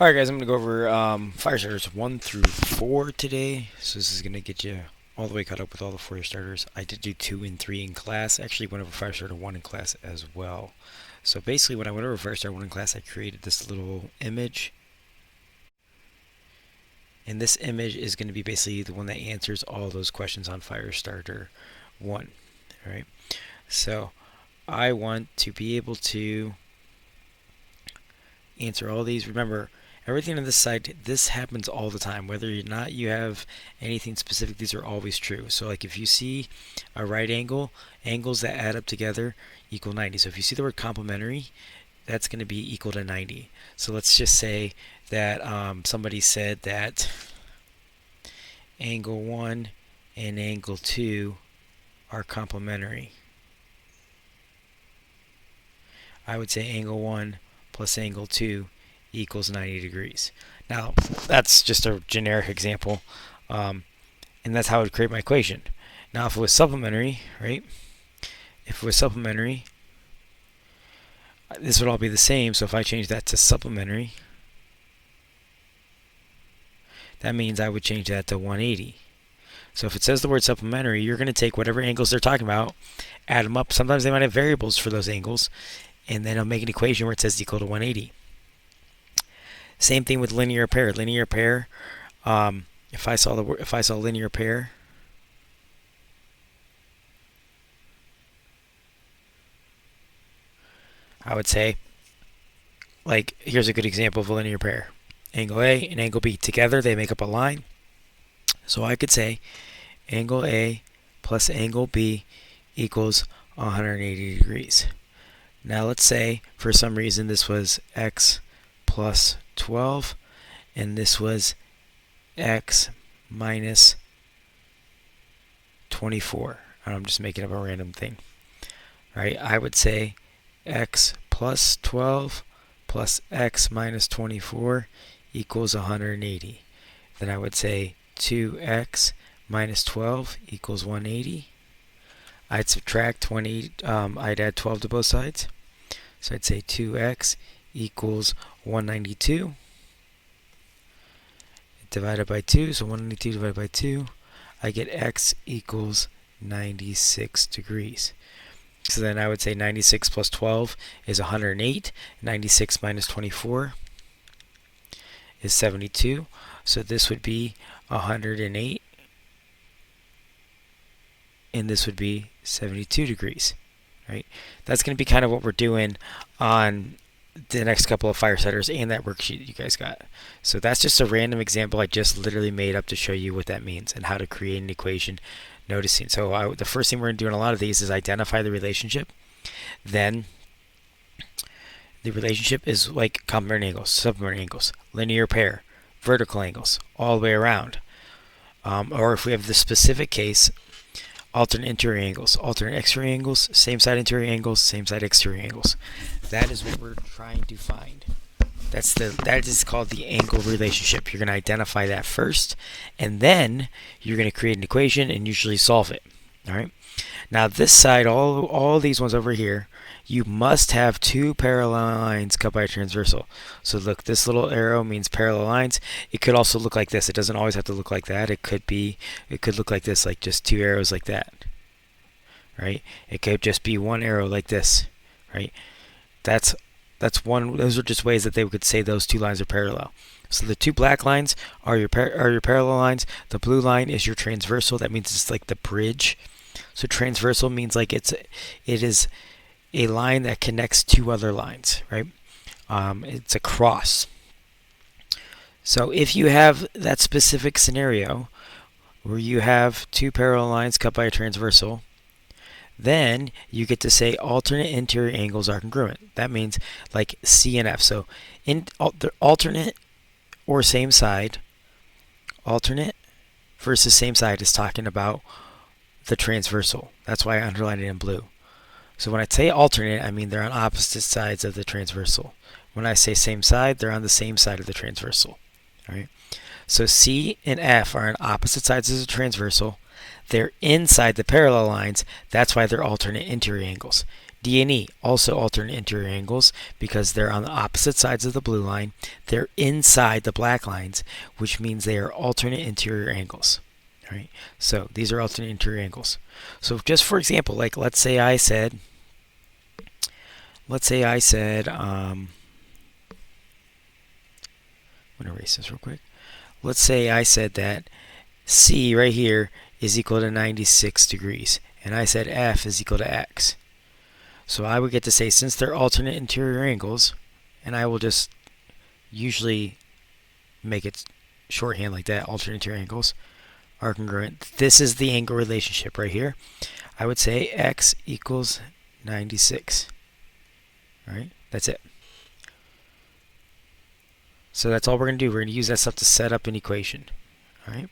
Alright guys, I'm going to go over Firestarters 1 through 4 today. So this is going to get you all the way caught up with all the Firestarters. I did do 2 and 3 in class. Actually went over Firestarter 1 in class as well. So basically when I went over Firestarter 1 in class, I created this little image. And this image is going to be basically the one that answers all those questions on Firestarter 1. Alright, so I want to be able to answer all these. Remember, everything on this side, this happens all the time. Whether or not you have anything specific, these are always true. So like if you see a right angle, angles that add up together equal 90. So if you see the word complementary, that's going to be equal to 90. So let's just say that somebody said that angle 1 and angle 2 are complementary. I would say angle 1 plus angle 2 equals 90 degrees. Now, that's just a generic example, and that's how I would create my equation. Now, if it was supplementary, right? If it was supplementary, this would all be the same. So if I change that to supplementary, that means I would change that to 180. So if it says the word supplementary, you're going to take whatever angles they're talking about, add them up. Sometimes they might have variables for those angles, and then I'll make an equation where it says equal to 180. Same thing with linear pair. Linear pair. If I saw linear pair, I would say, like, here's a good example of a linear pair. Angle A and angle B together, they make up a line. So I could say angle A plus angle B equals 180 degrees. Now let's say for some reason this was x plus 12 and this was x minus 24. I'm just making up a random thing. Right? I would say x plus 12 plus x minus 24 equals 180. Then I would say 2x minus 12 equals 180. I'd subtract 20, I'd add 12 to both sides. So I'd say 2x equals 192 divided by 2. So 192 divided by 2, I get x equals 96 degrees. So then I would say 96 plus 12 is 108. 96 minus 24 is 72. So this would be 108. And this would be 72 degrees. Right? That's going to be kind of what we're doing on the next couple of Firestarters and that worksheet you guys got. So that's just a random example I just literally made up to show you what that means and how to create an equation noticing. So the first thing we're going to do in a lot of these is identify the relationship. Then the relationship is like complementary angles, supplementary angles, linear pair, vertical angles, all the way around. Or if we have the specific case, alternate interior angles, alternate exterior angles, same side interior angles, same side exterior angles. That is what we're trying to find. That is called the angle relationship. You're going to identify that first, and then you're going to create an equation and usually solve it. All right. Now this side, all these ones over here, you must have two parallel lines cut by a transversal. So look, this little arrow means parallel lines. It could also look like this. It doesn't always have to look like that. It could look like this, like just two arrows like that. Right? It could just be one arrow like this. Right? That's one. Those are just ways that they could say those two lines are parallel. So the two black lines are your parallel lines. The blue line is your transversal. That means it's like the bridge. So transversal means like it is a line that connects two other lines, right? It's a cross. So if you have that specific scenario where you have two parallel lines cut by a transversal, then you get to say alternate interior angles are congruent. That means like C and F. So alternate or same side, alternate versus same side is talking about the transversal. That's why I underlined it in blue. So when I say alternate, I mean they're on opposite sides of the transversal. When I say same side, they're on the same side of the transversal. All right. So C and F are on opposite sides of the transversal. They're inside the parallel lines. That's why they're alternate interior angles. D and E, also alternate interior angles because they're on the opposite sides of the blue line. They're inside the black lines, which means they are alternate interior angles. All right, so these are alternate interior angles. So just for example, like let's say I said, I'm going to erase this real quick. Let's say I said that C right here is equal to 96 degrees, and I said F is equal to X. So I would get to say, since they're alternate interior angles, and I will just usually make it shorthand like that, alternate interior angles are congruent. This is the angle relationship right here. I would say X equals 96. All right, that's it. So that's all we're going to do. We're going to use that stuff to set up an equation. All right.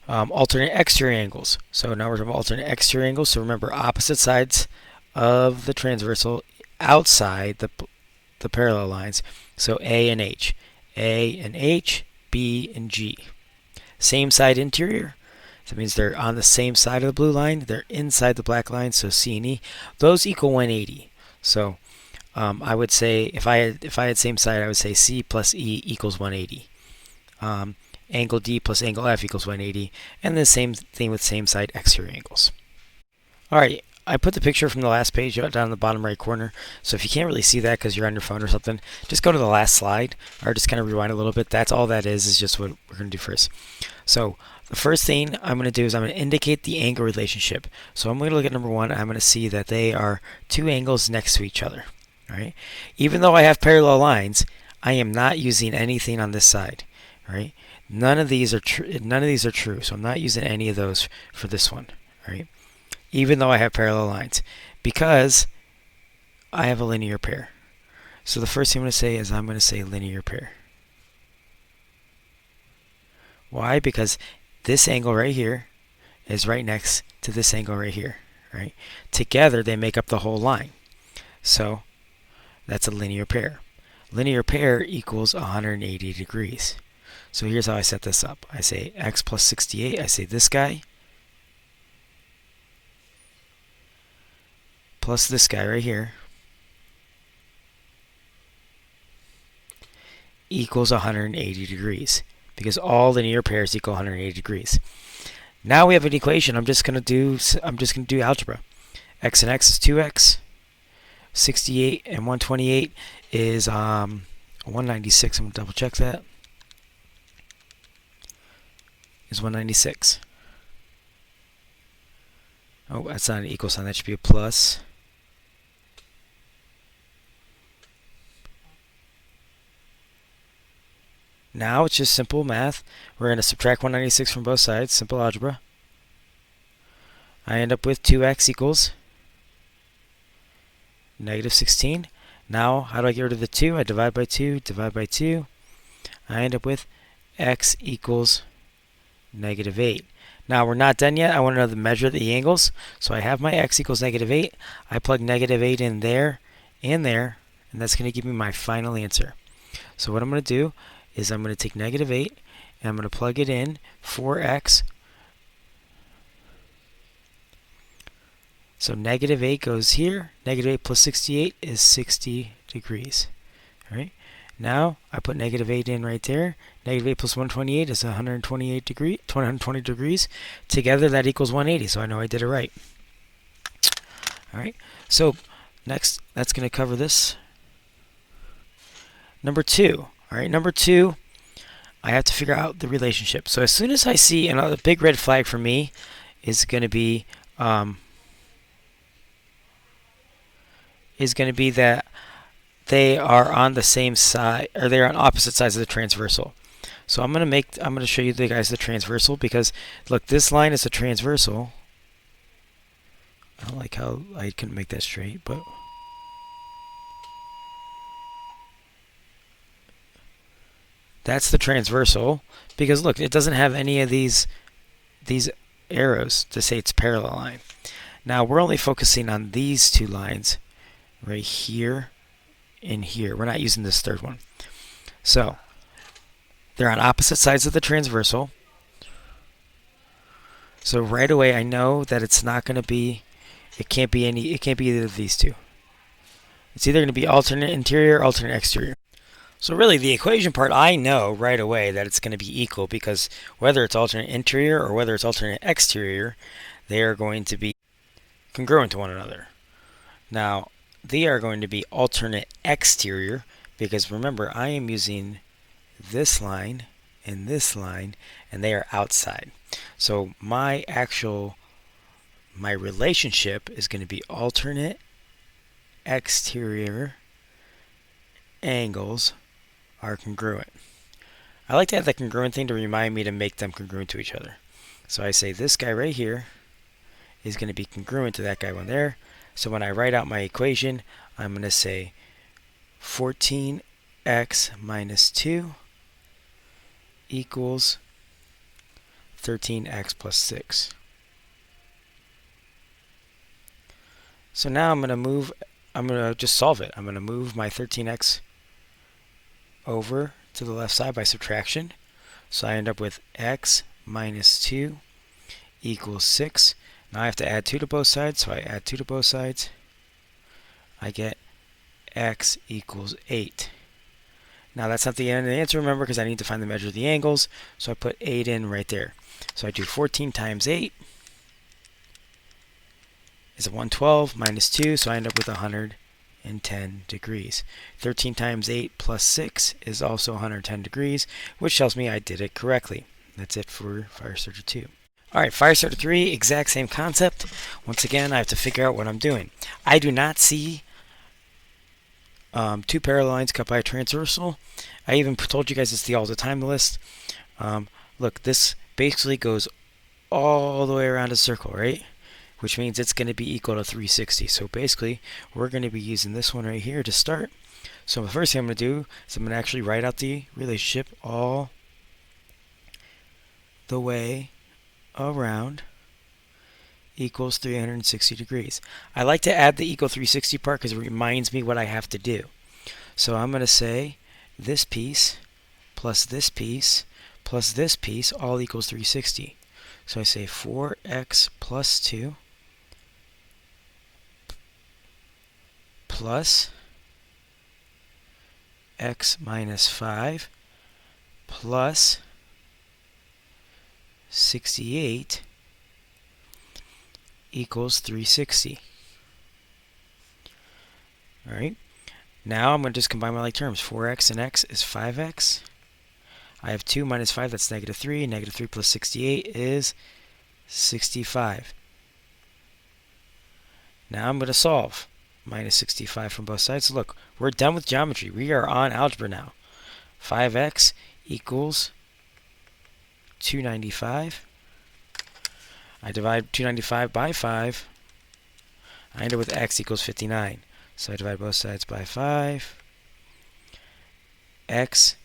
Alternate exterior angles. So now we're talking about alternate exterior angles. So remember, opposite sides of the transversal outside the parallel lines. So A and H. A and H, B and G. Same side interior. So that means they're on the same side of the blue line. They're inside the black line. So C and E. Those equal 180. So I would say if I had same side, I would say C plus E equals 180. Angle D plus angle F equals 180, and the same thing with same side exterior angles. Alright, I put the picture from the last page down in the bottom right corner, so if you can't really see that because you're on your phone or something, just go to the last slide, or just kind of rewind a little bit. That's all that is just what we're going to do first. So the first thing I'm going to do is I'm going to indicate the angle relationship. So I'm going to look at number one, I'm going to see that they are two angles next to each other. Alright, even though I have parallel lines, I am not using anything on this side. Alright. None of these are true, so I'm not using any of those for this one, right? Even though I have parallel lines, because I have a linear pair. So the first thing I'm going to say is I'm going to say linear pair. Why? Because this angle right here is right next to this angle right here, right? Together they make up the whole line. So that's a linear pair. Linear pair equals 180 degrees. So here's how I set this up. I say X plus 68. I say this guy plus this guy right here equals 180 degrees because all linear pairs equal 180 degrees. Now we have an equation. I'm just going to do algebra. X and X is 2X. 68 and 128 is 196. I'm going to double check that. Is 196. Oh, that's not an equal sign. That should be a plus. Now it's just simple math. We're going to subtract 196 from both sides. Simple algebra. I end up with 2x equals negative 16. Now, how do I get rid of the 2? I divide by 2, divide by 2. I end up with x equals negative 8. Now we're not done yet. I want to know the measure of the angles. So I have my x equals negative 8. I plug negative 8 in there and there, and that's going to give me my final answer. So what I'm going to do is I'm going to take negative 8 and I'm going to plug it in for x. So negative 8 goes here. Negative 8 plus 68 is 60 degrees. All right. Now I put negative 8 in right there. Negative 8 plus 128 is 120 degrees. Together that equals 180, so I know I did it right. All right, so next, that's going to cover this. Number 2. All right, number 2, I have to figure out the relationship. So as soon as I see, and a big red flag for me is going to be that they are on the same side, or they're on opposite sides of the transversal. So I'm going to show you guys the transversal, because look, this line is a transversal. I don't like how I couldn't make that straight, but that's the transversal, because look, it doesn't have any of these arrows to say it's parallel line. Now we're only focusing on these two lines right here and here. We're not using this third one. So they're on opposite sides of the transversal. So right away I know that it's not going to be, it can't be either of these two. It's either going to be alternate interior or alternate exterior. So really the equation part, I know right away that it's going to be equal, because whether it's alternate interior or whether it's alternate exterior, they are going to be congruent to one another. Now, they are going to be alternate exterior because remember, I am using this line and this line, and they are outside. So my relationship is going to be alternate exterior angles are congruent. I like to have the congruent thing to remind me to make them congruent to each other. So I say this guy right here is going to be congruent to that guy one there. So when I write out my equation, I'm going to say 14x minus 2 equals 13x plus 6. So now I'm going to just solve it. I'm going to move my 13x over to the left side by subtraction. So I end up with x minus 2 equals 6. Now I have to add 2 to both sides, so I add 2 to both sides. I get x equals 8. Now that's not the end of the answer, remember, because I need to find the measure of the angles, so I put 8 in right there. So I do 14 times 8 is 112 minus 2, so I end up with 110 degrees. 13 times 8 plus 6 is also 110 degrees, which tells me I did it correctly. That's it for Firestarter 2. Alright, Firestarter 3, exact same concept. Once again, I have to figure out what I'm doing. I do not see two parallel lines cut by a transversal. I even told you guys it's the all the time list. Look, this basically goes all the way around a circle, right? Which means it's going to be equal to 360. So basically, we're going to be using this one right here to start. So the first thing I'm going to do is I'm going to actually write out the relationship all the way around equals 360 degrees. I like to add the equal 360 part because it reminds me what I have to do. So I'm going to say this piece plus this piece plus this piece all equals 360. So I say 4x plus 2 plus x minus 5 plus 68 equals 360. Alright, now I'm going to just combine my like terms. 4x and x is 5x. I have 2 minus 5, that's negative 3. Negative 3 plus 68 is 65. Now I'm going to solve. Minus 65 from both sides. So look, we're done with geometry. We are on algebra now. 5x equals 295. I divide 295 by 5. I end up with x equals 59. So I divide both sides by 5. X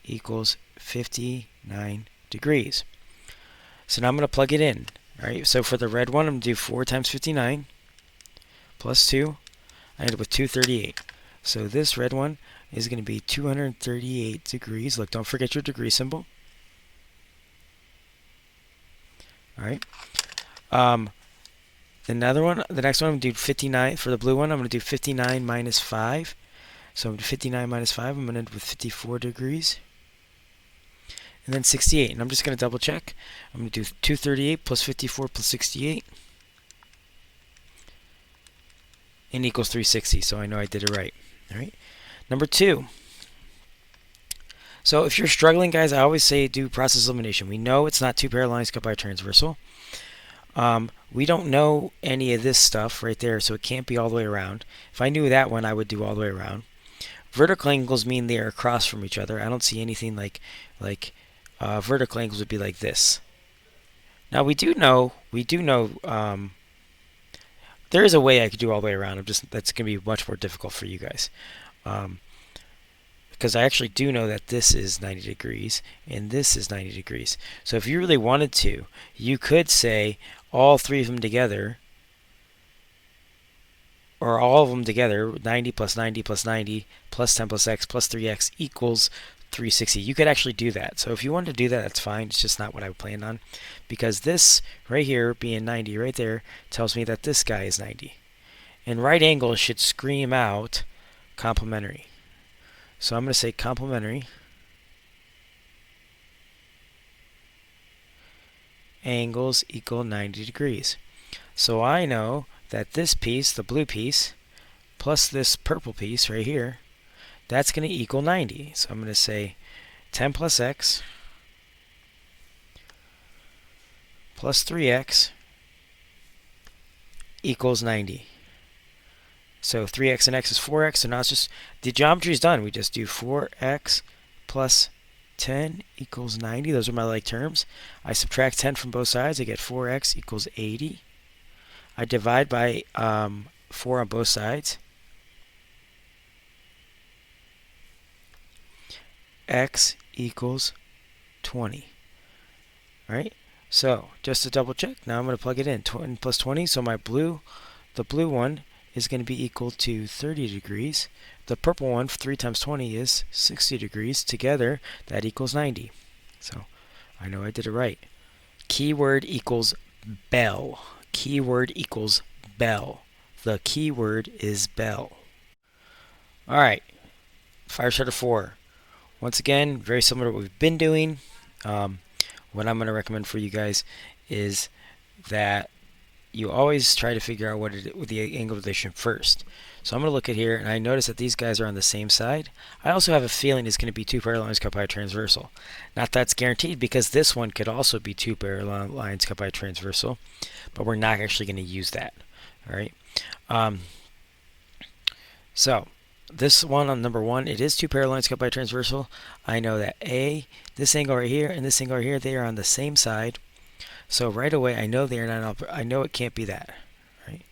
equals 59 degrees. So now I'm going to plug it in. Alright, so for the red one, I'm going to do 4 times 59 plus 2. I end up with 238. So this red one is going to be 238 degrees. Look, don't forget your degree symbol. Alright. The next one, I'm going to do 59. For the blue one, I'm going to do 59 minus 5. So 59 minus 5, I'm going to end up with 54 degrees. And then 68. And I'm just going to double check. I'm going to do 238 plus 54 plus 68. And equals 360. So I know I did it right. Alright. Number 2. So if you're struggling, guys, I always say do process elimination. We know it's not two parallel lines cut by a transversal. We don't know any of this stuff right there, so it can't be all the way around. If I knew that one, I would do all the way around. Vertical angles mean they are across from each other. I don't see anything like vertical angles would be like this. Now we do know there is a way I could do all the way around. That's going to be much more difficult for you guys. Because I actually do know that this is 90 degrees and this is 90 degrees. So if you really wanted to, you could say all three of them together, or all of them together, 90 plus 90 plus 90 plus 10 plus x plus 3x equals 360. You could actually do that. So if you wanted to do that, that's fine. It's just not what I planned on, because this right here being 90 right there tells me that this guy is 90. And right angles should scream out complementary. So I'm going to say complementary angles equal 90 degrees. So I know that this piece, the blue piece, plus this purple piece right here, that's going to equal 90. So I'm going to say 10 plus x plus 3x equals 90. So 3x and x is 4x. So now it's just, the geometry is done. We just do 4x plus 10 equals 90. Those are my like terms. I subtract 10 from both sides. I get 4x equals 80. I divide by 4 on both sides. X equals 20. Right? So just to double check, now I'm going to plug it in. 20 plus 20. So my blue, the blue one is going to be equal to 30 degrees. The purple one, 3 times 20 is 60 degrees. Together, that equals 90. So I know I did it right. Keyword equals bell. Keyword equals bell. The keyword is bell. All right, Firestarter 4. Once again, very similar to what we've been doing. What I'm going to recommend for you guys is that you always try to figure out what the angle of relation first. So I'm going to look at here, and I notice that these guys are on the same side. I also have a feeling it's going to be two parallel lines cut by a transversal. Not that's guaranteed, because this one could also be two parallel lines cut by a transversal, but we're not actually going to use that. All right. So this one on number 1, it is two parallel lines cut by a transversal. I know that this angle right here and this angle right here, they are on the same side. So right away, I know they are not. I know it can't be that, right?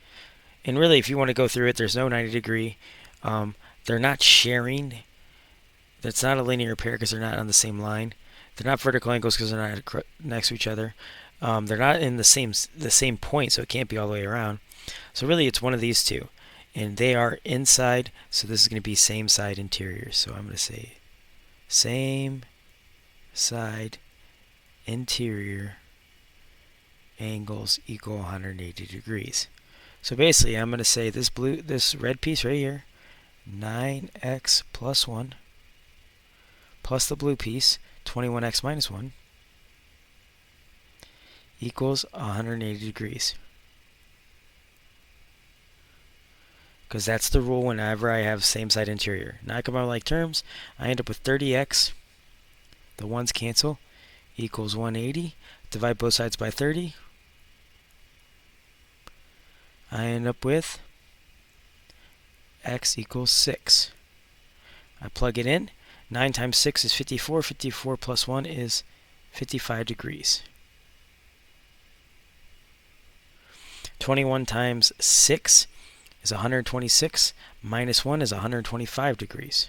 And really, if you want to go through it, there's no 90 degree. They're not sharing. That's not a linear pair because they're not on the same line. They're not vertical angles because they're not next to each other. They're not in the same point, so it can't be all the way around. So really, it's one of these two, and they are inside. So this is going to be same side interior. So I'm going to say same side interior angles equal 180 degrees. So basically, I'm going to say this red piece right here, 9x plus 1, plus the blue piece, 21x minus 1, equals 180 degrees. Because that's the rule whenever I have same side interior. Now I combine like terms, I end up with 30x, the ones cancel, equals 180. Divide both sides by 30. I end up with x equals 6. I plug it in. 9 times 6 is 54. 54 plus 1 is 55 degrees. 21 times 6 is 126. Minus 1 is 125 degrees.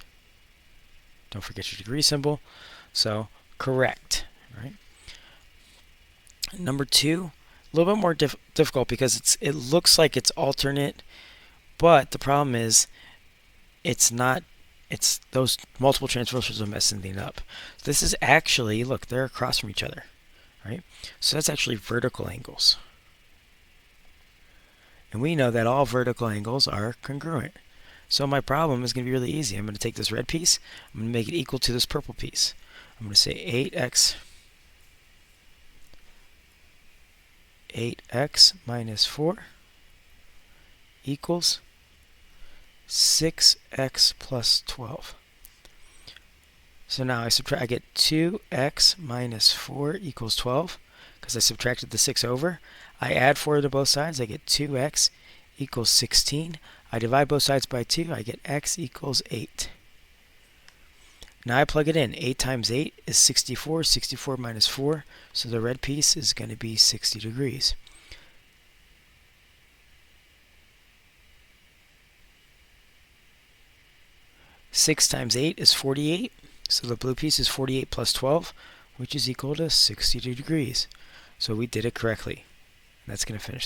Don't forget your degree symbol. So, correct. Right? Number 2, a little bit more difficult because it looks like it's alternate, but the problem is it's not. It's those multiple transversals are messing things up. This is actually, look, they're across from each other, right? So that's actually vertical angles. And we know that all vertical angles are congruent. So my problem is going to be really easy. I'm going to take this red piece, I'm going to make it equal to this purple piece. I'm going to say 8x minus 4 equals 6x plus 12. So now I get 2x minus 4 equals 12 because I subtracted the 6 over. I add 4 to both sides. I get 2x equals 16. I divide both sides by 2. I get x equals 8. Now I plug it in. 8 times 8 is 64. 64 minus 4. So the red piece is going to be 60 degrees. Six times 8 is 48. So the blue piece is 48 plus 12, which is equal to 60 degrees. So we did it correctly. That's going to finish it.